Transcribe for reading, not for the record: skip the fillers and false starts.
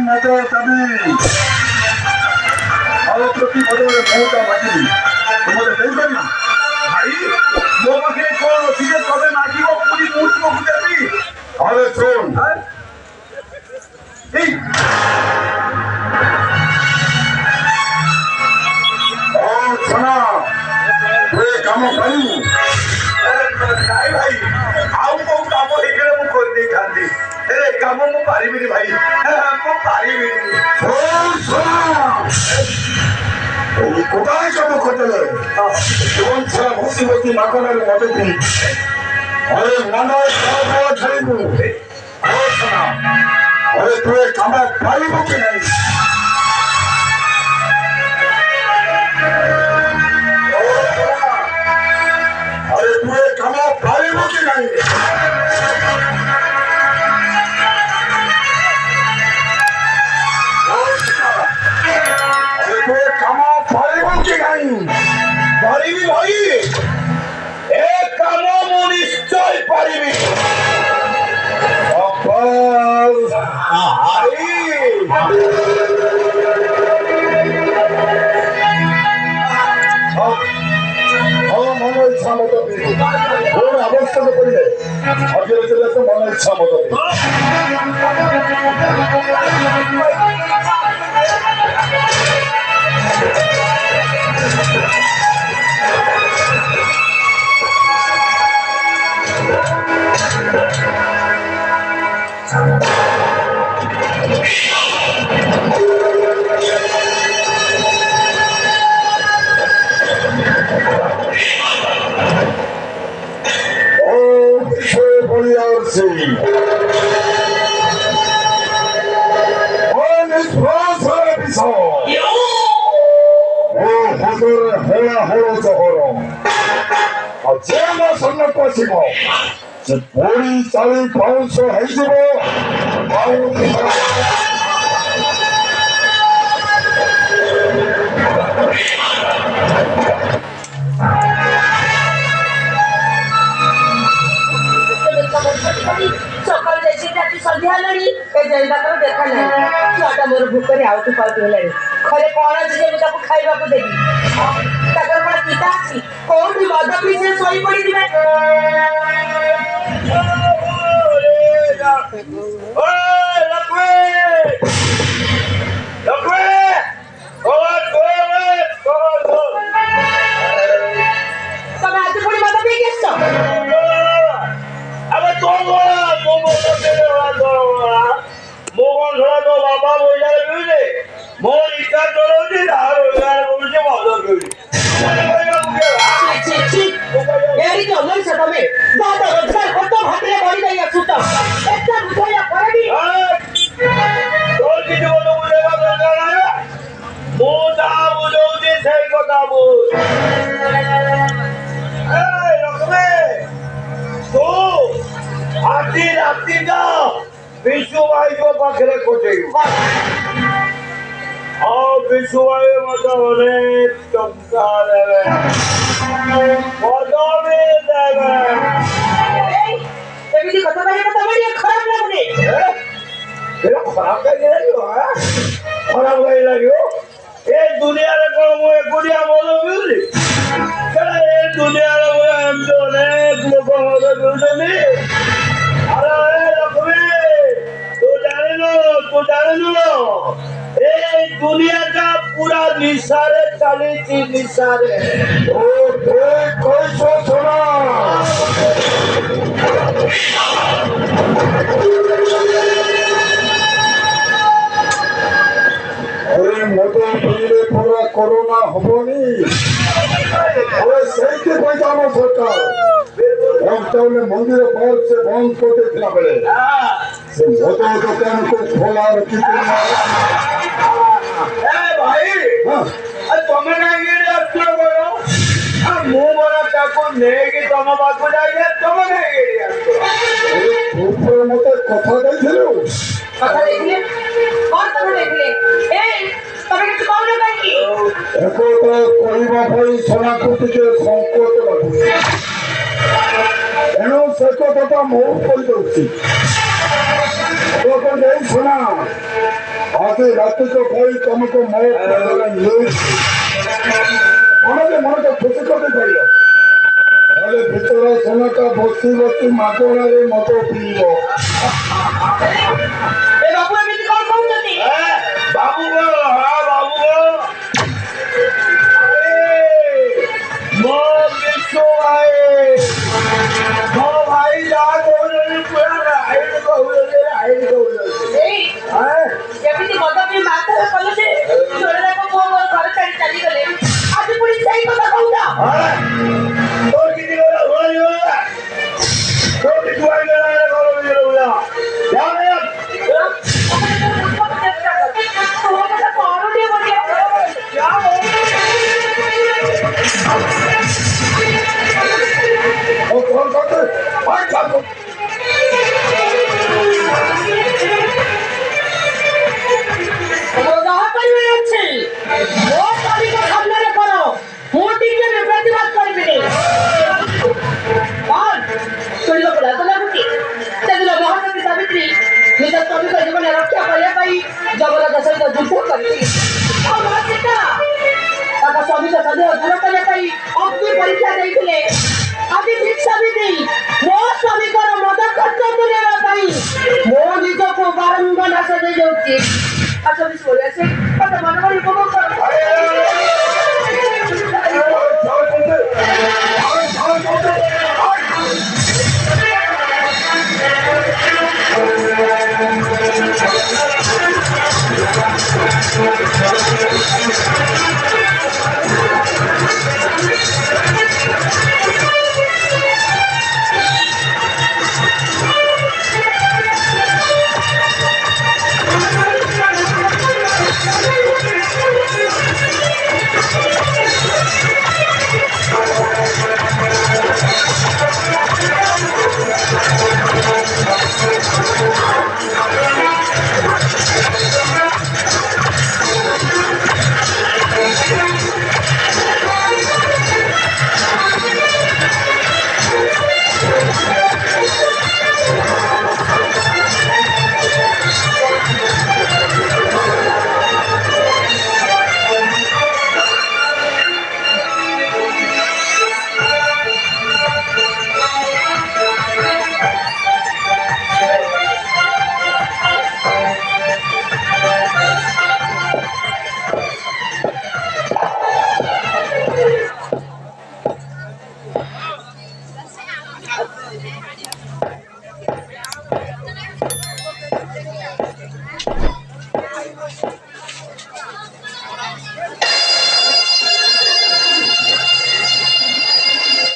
ନେତା ତମେ ଆଉ ପ୍ରତି ବଦଳରେ ମହୁଟା ମାଗିବି ତୁମେ ଦେଇପାରିବ ଭାଇ ମୋ ପାଖରେ କଣ ଅଛି ଯେ ତମେ ମାଗିବ ପୁଣି ମୁଁ ତୁମକୁ ଦେବି? ଆରେ ଶୁଣ ଶୁଣ ତୁ ଏ କାମ କରିବୁ ନାଇଁ ଭାଇ ଆଉ କୋଉ କାମ ହେଇଥିଲେ ମୁଁ କରିଦେଇଥାନ୍ତି ହେଲେ ଏ କାମ ମୁଁ ପାରିବିନି ଭାଇ ମୁଁ ପାରିବିନି। এই কোথায় সব খোঁজলে কোন ছাড়া বসি বসি মাখনের মতো দিন আরে মনে খাওয়া ছাড়িব আরে তুই কামে পারিব কি নাই আরে তুই কামে পারিব কি নাই পারিবি ভাই এ কাম ମୁଁ ନିଶ୍ଚୟ ପାରିବି। মন ইচ্ছা মতো ওর আবশ্যক করিলে আজের চলে তো মন ইচ্ছা মতো পড়ি চালি পাউশ হয়েছিল সকাল যাইছি রাতে সন্ধ্যা হেলানি এই জেলদার দেখা নাই ছুয়াটা মোর ভুকরে আউটু পাউটু হেলানি ঘরে কଣ ଅଛି ଯେ ମୁଁ ତାକୁ ଖାଇବାକୁ ଦେବି ତାଙ୍କର କଣ ପିତା ଅଛି କୋଉଠି ମଦ ପିଇ ସେ ଶୋଇ ପଡିଥିବେ। ତମେ ଆଜି ପୁଣି ମଦ ପିଇକି ଆସିଛ? ଆଜି ରାତିଟା ବିଶୁ ଭାଇଙ୍କ ପାଖରେ କଟେଇବୁ ଆଉ ବିଶୁ ଭାଇ ମତେ ଅନେକ ଟଙ୍କା ଦେବେ ପଦବୀ ଦେବେ। ଏମିତି କଥା କହିଲେ ତମେ ଟିକେ ଖରାପ ଲାଗୁନି? ଖରାପ କାହିଁକି ଲାଗିବ ଖରାପ କାହିଁକି ଲାଗିବ ଏ ଦୁନିଆରେ କଣ ମୁଁ ଏକୁଟିଆ ମଦ ପିଉଲି ଏ ଦୁନିଆରେ ମୁଁ ଏମିତି ଅନେକ ଲୋକ ମଦ ପିଉଛନ୍ତି। तू जानिनु ए दुनिया का पूरा निसारे चली निसारे ओ कैसो सुना अरे मतो पीले पूरा कोरोना हबनी अरे सही कोई काम सरकार लॉकडाउन में मंदिर बहुत से बंद कर देला बेले से मतो दुकान को खोला रखी ए भाई तमे ना ये रखो बोलो मु बड़ा ताको नेगी तम बात जाइए तमे ना ये रखो ऊपर मते कथा देथिलु कथा देखले कौन कथा देखले ए तमे किछ कहलो काकी एको तो कहबा पई सोना कुटी के संकोच लागु एनो सको कथा मो कहि दउछि तो कोन देई सुना आधी रात को कोई तुमको मौत नहीं আমাদের মনটা খুশি করতে পারলো তাহলে ভিতরে সোনাটা বস্তি বস্তি মাগনারে মতো পিব ଏ ବାବୁ ଏମିତି କଣ କହୁଛନ୍ତି? ବାବୁ ବାବୁ ମୋ ବିଶୁ ଭାଇ ମୋ ଭାଇ ଯାହା କହୁଛନ୍ତି ପୁରା ଆଇନ କହୁଛନ୍ତି ଏଇ ଯେମିତି ମଦ ପିଇ ମାରଧର କଲେ ଯେ ଛୁଆଟାକୁ ମୋ ଘର ଛାଡ଼ି ଚାଲିଗଲେ ଆଜି ପୁଣି ସେଇ କଥା କହୁଛ? তোর কিছু কথা বলিব না তোর কিছু আগে না করবি না যাও না ও কোন কথা ভাই কাকু ରକ୍ଷା କରିବା ପାଇଁ ଜଗନ୍ନାଥ ସହିତ ଯୁଦ୍ଧ କରିଥିଲି ତାଙ୍କ ସ୍ୱାମୀଙ୍କ ସନ୍ଦେହ ଦୂର କରିବା ପାଇଁ ଅଗ୍ନି ପରୀକ୍ଷା ଦେଇଥିଲେ ଆଜି ଶିକ୍ଷା ବି ଦେଇ ମୋ ସ୍ୱାମୀଙ୍କର ମଦ ଖର୍ଚ୍ଚ କରିବା ପାଇଁ ମୋ ନିଜକୁ ବାରମ୍ବାର ନାଶ ଦେଇଯାଉଛି ଆସ ବି ଶୋଇ ଆସେ ମତେ ମନେ ମନେ ଉପଭୋଗ କର